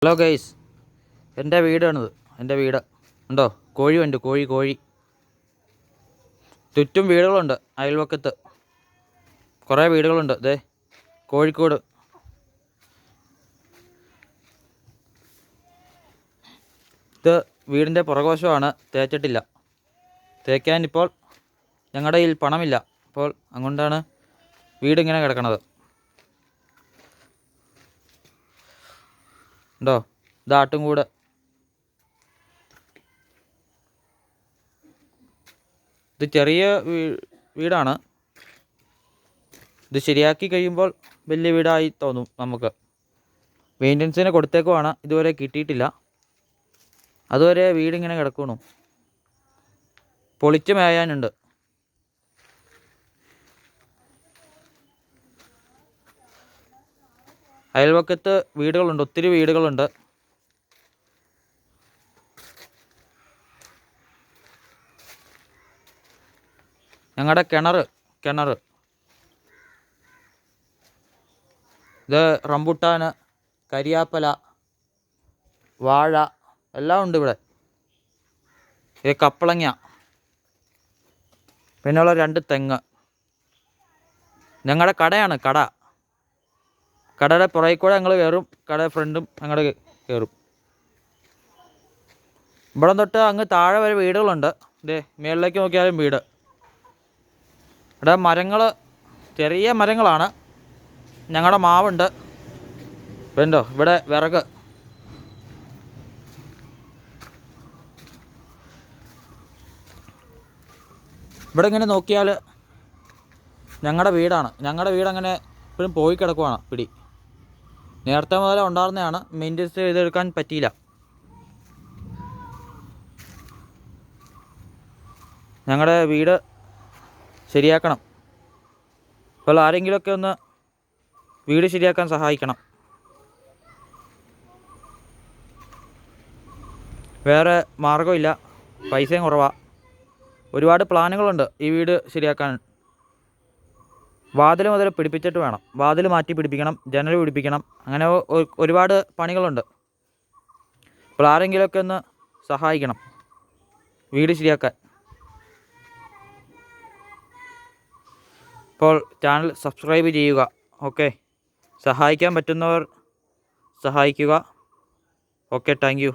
Hello guys, എൻ്റെ വീടാണിത്. എൻ്റെ വീട് ഉണ്ടോ? കോഴിയുണ്ട്, കോഴി. ചുറ്റും വീടുകളുണ്ട്. അയൽവക്കത്ത് കുറേ വീടുകളുണ്ട്. ദേ കോഴിക്കോട്. ഇത് വീടിൻ്റെ പുറകുവശമാണ്. തേച്ചിട്ടില്ല. തേക്കാൻ ഇപ്പോൾ ഞങ്ങളുടെ കയ്യിൽ പണമില്ല. അപ്പോൾ അതുകൊണ്ടാണ് വീടിങ്ങനെ കിടക്കണത്. ഉണ്ടോ? ഇത് ആട്ടുംകൂട്. ഇത് ചെറിയ വീടാണ്. ഇത് ശരിയാക്കി കഴിയുമ്പോൾ വലിയ വീടായി തോന്നും നമുക്ക്. മെയിൻ്റനൻസിന് കൊടുത്തേക്കുവാണ്. ഇതുവരെ കിട്ടിയിട്ടില്ല. അതുവരെ വീടിങ്ങനെ കിടക്കണു. പൊളിച്ച് മേയാനുണ്ട്. അയൽവക്കത്ത് വീടുകളുണ്ട്, ഒത്തിരി വീടുകളുണ്ട്. ഞങ്ങളുടെ കിണർ ഇത് റംബുട്ടാൻ, കരിയാപ്പല, വാഴ എല്ലാം ഉണ്ട് ഇവിടെ. ഇത് കപ്പളങ്ങ, പിന്നെയുള്ള 2 തെങ്ങ്. ഞങ്ങളുടെ കടയാണ്. കടയുടെ പുറകിൽ കൂടെ ഞങ്ങൾ കയറും. കടയുടെ ഫ്രണ്ടും ഞങ്ങൾ കയറും. ഇവിടെ തൊട്ട് അങ്ങ് താഴെ വരെ വീടുകളുണ്ട്. ഇതേ മേളിലേക്ക് നോക്കിയാലും വീട്. ഇവിടെ മരങ്ങൾ ചെറിയ മരങ്ങളാണ്. ഞങ്ങളുടെ മാവുണ്ട്. വേണ്ടോ? ഇവിടെ വിറക്. ഇവിടെ ഇങ്ങനെ നോക്കിയാൽ ഞങ്ങളുടെ വീടാണ്. ഞങ്ങളുടെ വീടങ്ങനെ ഇപ്പോഴും പോയി കിടക്കുവാണ്. പിടി നേരത്തെ മുതലേ ഉണ്ടായിരുന്നതാണ്. മെയിൻ്റെനൻസ് ചെയ്തെടുക്കാൻ പറ്റിയില്ല. ഞങ്ങളുടെ വീട് ശരിയാക്കണം. അപ്പോൾ ആരെങ്കിലുമൊക്കെ ഒന്ന് വീട് ശരിയാക്കാൻ സഹായിക്കണം. വേറെ മാർഗ്ഗമില്ല. പൈസയും കുറവാണ്. ഒരുപാട് പ്ലാനുകളുണ്ട് ഈ വീട് ശരിയാക്കാൻ. വാതിൽ മുതൽ പിടിപ്പിച്ചിട്ട് വേണം. വാതിൽ മാറ്റി പിടിപ്പിക്കണം, ജനൽ പിടിപ്പിക്കണം. അങ്ങനെ ഒരുപാട് പണികളുണ്ട്. അപ്പോൾ ആരെങ്കിലുമൊക്കെ ഒന്ന് സഹായിക്കണം വീട് ശരിയാക്കാൻ. അപ്പോൾ ചാനൽ സബ്സ്ക്രൈബ് ചെയ്യുക. ഓക്കെ, സഹായിക്കാൻ പറ്റുന്നവർ സഹായിക്കുക. Okay, thank you.